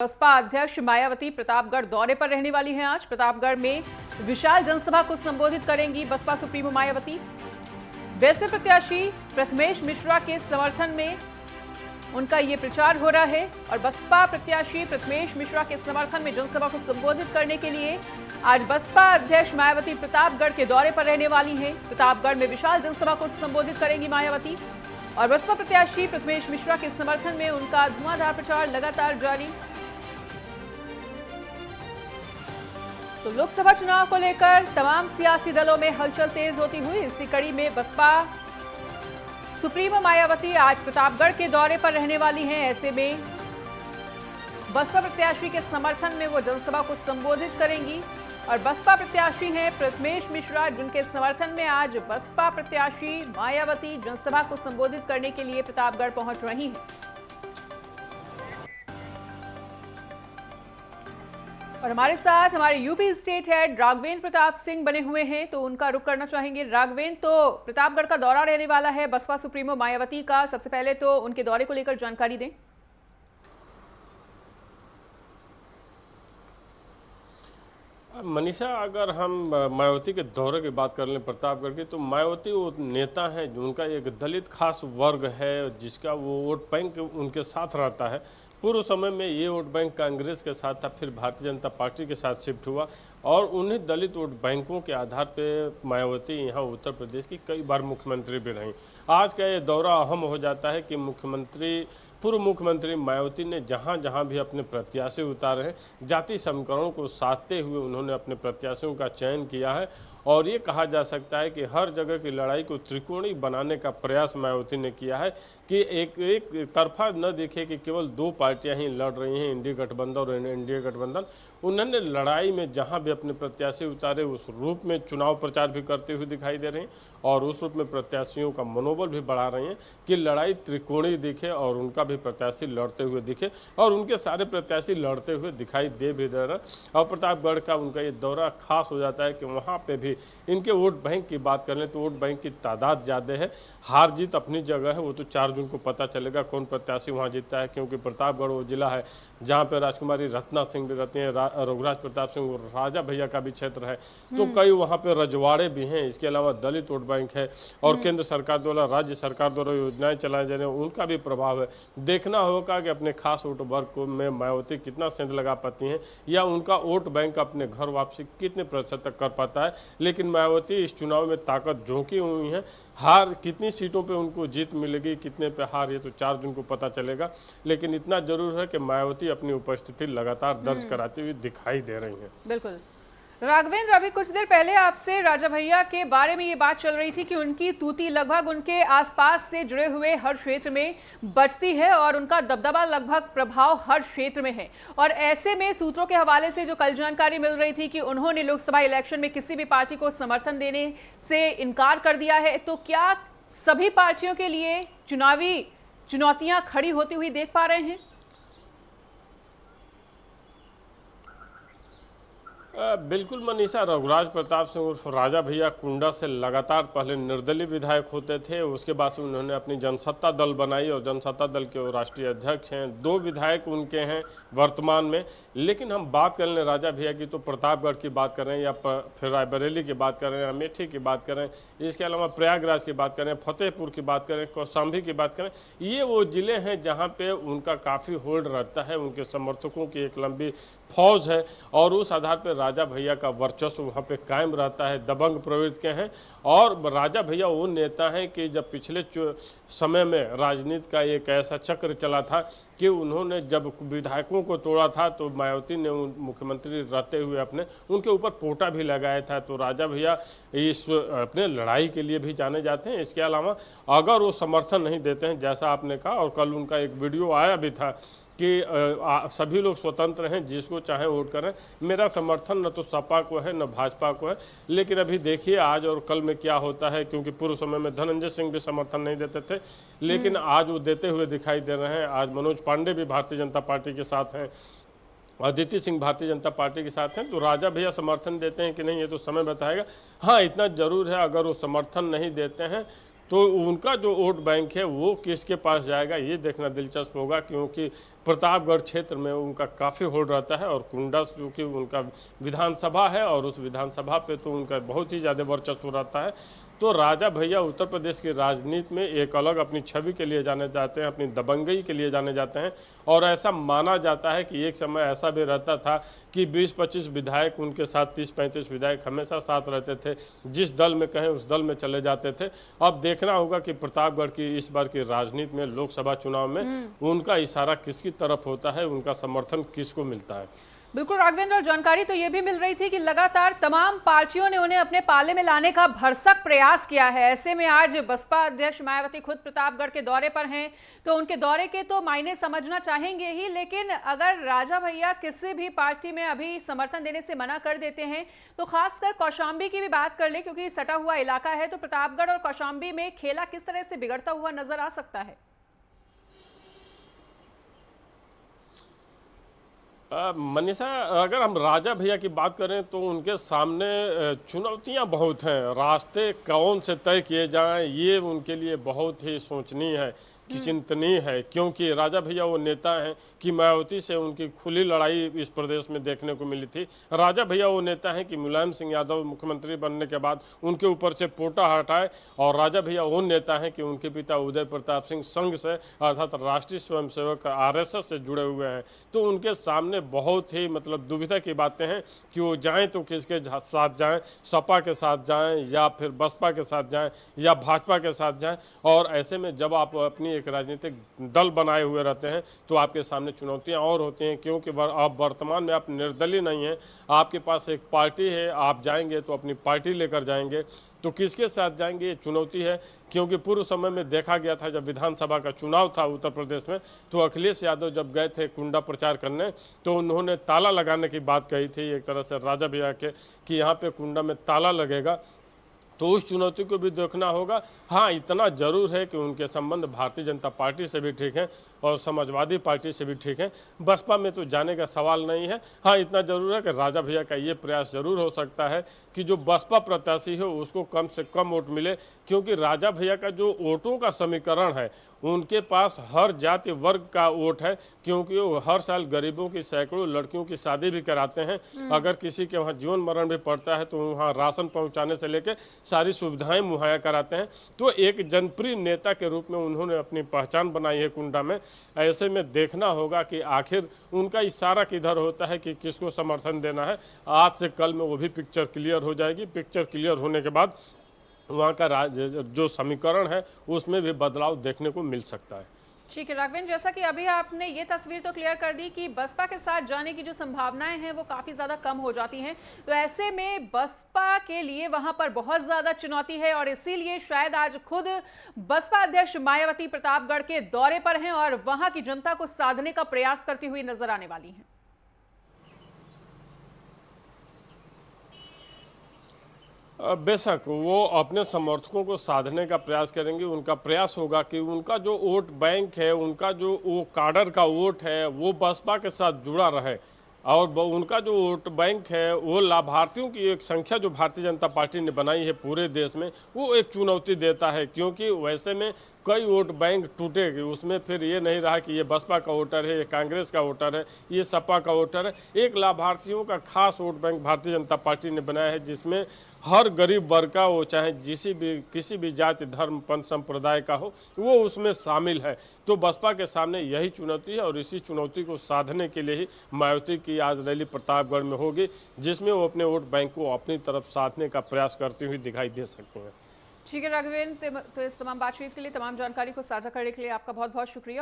बसपा अध्यक्ष मायावती प्रतापगढ़ दौरे पर रहने वाली हैं। आज प्रतापगढ़ में विशाल जनसभा को संबोधित करेंगी बसपा सुप्रीमो मायावती। वैसे प्रत्याशी प्रथमेश मिश्रा के समर्थन में उनका ये प्रचार हो रहा है और बसपा प्रत्याशी प्रथमेश मिश्रा के समर्थन में जनसभा को संबोधित करने के लिए आज बसपा अध्यक्ष मायावती प्रतापगढ़ के दौरे पर रहने वाली हैं। प्रतापगढ़ में विशाल जनसभा को संबोधित करेंगी मायावती और बसपा प्रत्याशी प्रथमेश मिश्रा के समर्थन में उनका धुआंधार प्रचार लगातार जारी। तो लोकसभा चुनाव को लेकर तमाम सियासी दलों में हलचल तेज होती हुई इसी कड़ी में बसपा सुप्रीमो मायावती आज प्रतापगढ़ के दौरे पर रहने वाली हैं। ऐसे में बसपा प्रत्याशी के समर्थन में वो जनसभा को संबोधित करेंगी और बसपा प्रत्याशी हैं प्रथमेश मिश्रा, जिनके समर्थन में आज बसपा प्रत्याशी मायावती जनसभा को संबोधित करने के लिए प्रतापगढ़ पहुंच रही हैं। और हमारे साथ हमारे UP state head Raghavendra Pratap Singh बने हुए हैं, तो उनका रुख करना चाहेंगे। राघवेंद्र, तो प्रतापगढ़ का दौरा रहने वाला है बसपा सुप्रीमो मायावती का, सबसे पहले तो उनके दौरे को लेकर जानकारी दें। मनीषा, अगर हम मायावती के दौरे की बात कर लें प्रतापगढ़ की, तो मायावती वो नेता हैं उनका एक दलित खास वर्ग है जिसका वो वोट बैंक उनके साथ रहता है। पूर्व समय में ये वोट बैंक कांग्रेस के साथ था, फिर भारतीय जनता पार्टी के साथ शिफ्ट हुआ और उन्हीं दलित वोट बैंकों के आधार पे मायावती यहाँ उत्तर प्रदेश की कई बार मुख्यमंत्री भी रहीं। आज का ये दौरा अहम हो जाता है कि पूर्व मुख्यमंत्री मायावती ने जहाँ जहाँ भी अपने प्रत्याशी उतारे हैं, जाति समीकरणों को साधते हुए उन्होंने अपने प्रत्याशियों का चयन किया है और ये कहा जा सकता है कि हर जगह की लड़ाई को त्रिकोणीय बनाने का प्रयास मायावती ने किया है कि एक तरफा न देखे कि केवल दो पार्टियां ही लड़ रही हैं, इंडिया गठबंधन और एनडीए गठबंधन। उन्होंने लड़ाई में जहां भी अपने प्रत्याशी उतारे उस रूप में चुनाव प्रचार भी करते हुए दिखाई दे रहे हैं और उस रूप में प्रत्याशियों का मनोबल भी बढ़ा रहे हैं कि लड़ाई त्रिकोणीय दिखे और उनका भी प्रत्याशी लड़ते हुए दिखे और उनके सारे प्रत्याशी लड़ते हुए दिखाई दे भी दे रहे। और प्रतापगढ़ का उनका ये दौरा खास हो जाता है कि वहाँ पे भी इनके वोट बैंक की बात कर लें तो वोट बैंक की तादाद ज़्यादा है। हार जीत अपनी जगह है, वो तो 4 जून को पता चलेगा कौन प्रत्याशी वहाँ जीतता है, क्योंकि प्रतापगढ़ वो जिला है जहाँ पे राजकुमारी रत्ना सिंह भी रहती हैं, रघुराज प्रताप सिंह राजा भैया का भी क्षेत्र है, तो कई वहाँ पे रजवाड़े भी हैं। इसके अलावा दलित वोट बैंक है और केंद्र सरकार द्वारा राज्य सरकार द्वारा योजनाएं चलाई जा रही हैं, उनका भी प्रभाव है। देखना होगा कि अपने खास वोट वर्ग में मायावती कितना सेंध लगा पाती हैं या उनका वोट बैंक अपने घर वापसी कितने प्रतिशत तक कर पाता है। लेकिन मायावती इस चुनाव में ताकत झोंकी हुई है। हार कितनी सीटों पे उनको जीत मिलेगी, कितने पे हार, ये तो 4 जून को पता चलेगा। लेकिन इतना जरूर है कि मायावती अपनी उपस्थिति लगातार दर्ज कराती हुई दिखाई दे रही हैं। बिल्कुल राघवेंद्र, अभी कुछ देर पहले आपसे राजा भैया के बारे में ये बात चल रही थी कि उनकी तूती लगभग उनके आसपास से जुड़े हुए हर क्षेत्र में बजती है और उनका दबदबा लगभग प्रभाव हर क्षेत्र में है। और ऐसे में सूत्रों के हवाले से जो कल जानकारी मिल रही थी कि उन्होंने लोकसभा इलेक्शन में किसी भी पार्टी को समर्थन देने से इनकार कर दिया है, तो क्या सभी पार्टियों के लिए चुनावी चुनौतियां खड़ी होती हुई देख पा रहे हैं? बिल्कुल मनीषा, रघुराज प्रताप सिंह उर्फ राजा भैया कुंडा से लगातार पहले निर्दलीय विधायक होते थे। उसके बाद से उन्होंने अपनी जनसत्ता दल बनाई और जनसत्ता दल के वो राष्ट्रीय अध्यक्ष हैं। 2 विधायक उनके हैं वर्तमान में। लेकिन हम बात कर लें राजा भैया की, तो प्रतापगढ़ की बात करें या फिर रायबरेली की बात करें, अमेठी की बात करें, इसके अलावा प्रयागराज की बात करें, फतेहपुर की बात करें, कौशाम्बी की बात करें, ये वो जिले हैं जहाँ पे उनका काफ़ी होल्ड रहता है। उनके समर्थकों की एक लंबी फौज है और उस आधार पर राजा भैया का वर्चस्व वहाँ पे कायम रहता है। दबंग प्रवृत्ति के हैं और राजा भैया वो नेता हैं कि जब पिछले समय में राजनीति का एक ऐसा चक्र चला था कि उन्होंने जब विधायकों को तोड़ा था तो मायावती ने मुख्यमंत्री रहते हुए उनके ऊपर पोटा भी लगाया था। तो राजा भैया इस अपने लड़ाई के लिए भी जाने जाते हैं। इसके अलावा अगर वो समर्थन नहीं देते हैं, जैसा आपने कहा, और कल उनका एक वीडियो आया भी था कि सभी लोग स्वतंत्र हैं, जिसको चाहे वोट करें, मेरा समर्थन न तो सपा को है न भाजपा को है। लेकिन अभी देखिए आज और कल में क्या होता है, क्योंकि पूर्व समय में धनंजय सिंह भी समर्थन नहीं देते थे, लेकिन आज वो देते हुए दिखाई दे रहे हैं। आज मनोज पांडे भी भारतीय जनता पार्टी के साथ हैं, अदिति सिंह भारतीय जनता पार्टी के साथ हैं। तो राजा भैया समर्थन देते हैं कि नहीं, ये तो समय बताएगा। हाँ, इतना जरूर है, अगर वो समर्थन नहीं देते हैं तो उनका जो वोट बैंक है वो किसके पास जाएगा ये देखना दिलचस्प होगा, क्योंकि प्रतापगढ़ क्षेत्र में उनका काफ़ी होल्ड रहता है और कुंडा जो कि उनका विधानसभा है और उस विधानसभा पे तो उनका बहुत ही ज़्यादा वर्चस्व रहता है। तो राजा भैया उत्तर प्रदेश की राजनीति में एक अलग अपनी छवि के लिए जाने जाते हैं, अपनी दबंगई के लिए जाने जाते हैं। और ऐसा माना जाता है कि एक समय ऐसा भी रहता था कि 20-25 विधायक उनके साथ, 30-35 विधायक हमेशा साथ रहते थे, जिस दल में कहें उस दल में चले जाते थे। अब देखना होगा कि प्रतापगढ़ की इस बार की राजनीति में, लोकसभा चुनाव में उनका इशारा किसकी तरफ होता है, उनका समर्थन किसको मिलता है। बिल्कुल राघवेंद्र, और जानकारी तो ये भी मिल रही थी कि लगातार तमाम पार्टियों ने उन्हें अपने पाले में लाने का भरसक प्रयास किया है। ऐसे में आज बसपा अध्यक्ष मायावती खुद प्रतापगढ़ के दौरे पर हैं, तो उनके दौरे के तो मायने समझना चाहेंगे ही, लेकिन अगर राजा भैया किसी भी पार्टी में अभी समर्थन देने से मना कर देते हैं तो खासकर कौशाम्बी की भी बात कर ले, क्योंकि सटा हुआ इलाका है, तो प्रतापगढ़ और कौशाम्बी में खेला किस तरह से बिगड़ता हुआ नजर आ सकता है? मनीषा, अगर हम राजा भैया की बात करें तो उनके सामने चुनौतियां बहुत हैं। रास्ते कौन से तय किए जाएं ये उनके लिए बहुत ही सोचनीय है कि चिंतनीय है, क्योंकि राजा भैया वो नेता हैं कि मायावती से उनकी खुली लड़ाई इस प्रदेश में देखने को मिली थी। राजा भैया वो नेता हैं कि मुलायम सिंह यादव मुख्यमंत्री बनने के बाद उनके ऊपर से पोटा हटाए, और राजा भैया वो नेता हैं कि उनके पिता उदय प्रताप सिंह संघ से अर्थात राष्ट्रीय स्वयंसेवक RSS से जुड़े हुए हैं। तो उनके सामने बहुत ही दुविधा की बातें हैं कि वो जाएँ तो किसके साथ जाएँ, सपा के साथ जाएँ या फिर बसपा के साथ जाएँ या भाजपा के साथ जाएँ। और ऐसे में जब आप अपनी एक राजनीतिक दल बनाए हुए रहते हैं तो आपके सामने चुनौतियां और होती हैं, क्योंकि आप वर्तमान में आप निर्दलीय नहीं हैं, आपके पास एक पार्टी है, आप जाएंगे तो अपनी पार्टी लेकर जाएंगे, तो किसके साथ जाएंगे ये चुनौती है। क्योंकि पूर्व समय में देखा गया था जब विधानसभा का चुनाव था उत्तर प्रदेश में, तो अखिलेश यादव जब गए थे कुंडा प्रचार करने तो उन्होंने ताला लगाने की बात कही थी एक तरह से राजा भैया के कि यहाँ पे कुंडा में ताला लगेगा। तो उस चुनौती को भी देखना होगा। हाँ, इतना जरूर है कि उनके संबंध भारतीय जनता पार्टी से भी ठीक हैं और समाजवादी पार्टी से भी ठीक है। बसपा में तो जाने का सवाल नहीं है। हाँ, इतना जरूर है कि राजा भैया का ये प्रयास जरूर हो सकता है कि जो बसपा प्रत्याशी हो उसको कम से कम वोट मिले, क्योंकि राजा भैया का जो वोटों का समीकरण है उनके पास हर जाति वर्ग का वोट है, क्योंकि वो हर साल गरीबों की सैकड़ों लड़कियों की शादी भी कराते हैं। अगर किसी के वहाँ जीवन मरण भी पड़ता है तो वहाँ राशन पहुँचाने से लेकर सारी सुविधाएं मुहैया कराते हैं। तो एक जनप्रिय नेता के रूप में उन्होंने अपनी पहचान बनाई है कुंडा में। ऐसे में देखना होगा कि आखिर उनका इशारा किधर होता है कि किसको समर्थन देना है। आज से कल में वो भी पिक्चर क्लियर हो जाएगी। पिक्चर क्लियर होने के बाद वहाँ का जो समीकरण है उसमें भी बदलाव देखने को मिल सकता है। ठीक है राघवेंद्र, जैसा कि अभी आपने ये तस्वीर तो क्लियर कर दी कि बसपा के साथ जाने की जो संभावनाएं हैं वो काफी ज्यादा कम हो जाती हैं, तो ऐसे में बसपा के लिए वहां पर बहुत ज्यादा चुनौती है और इसीलिए शायद आज खुद बसपा अध्यक्ष मायावती प्रतापगढ़ के दौरे पर हैं और वहां की जनता को साधने का प्रयास करती हुई नजर आने वाली हैं। बेशक वो अपने समर्थकों को साधने का प्रयास करेंगे। उनका प्रयास होगा कि उनका जो वोट बैंक है, उनका जो वो काडर का वोट है वो बसपा के साथ जुड़ा रहे, और उनका जो वोट बैंक है वो लाभार्थियों की एक संख्या जो भारतीय जनता पार्टी ने बनाई है पूरे देश में वो एक चुनौती देता है। क्योंकि वैसे में कई वोट बैंक टूटेगी, उसमें फिर ये नहीं रहा कि ये बसपा का वोटर है, ये कांग्रेस का वोटर है, ये सपा का वोटर है। एक लाभार्थियों का खास vote bank Bharatiya Janata party ने बनाया है, जिसमें हर गरीब वर्ग का, वो चाहे किसी भी जाति धर्म पंथ संप्रदाय का हो, वो उसमें शामिल है। तो बसपा के सामने यही चुनौती है और इसी चुनौती को साधने के लिए ही मायावती की आज रैली प्रतापगढ़ में होगी, जिसमें वो अपने वोट बैंक को अपनी तरफ साधने का प्रयास करती हुई दिखाई दे सकते हैं। ठीक है राघवेंद्र, तो इस तमाम बातचीत के लिए, तमाम जानकारी को साझा करने के लिए आपका बहुत बहुत शुक्रिया।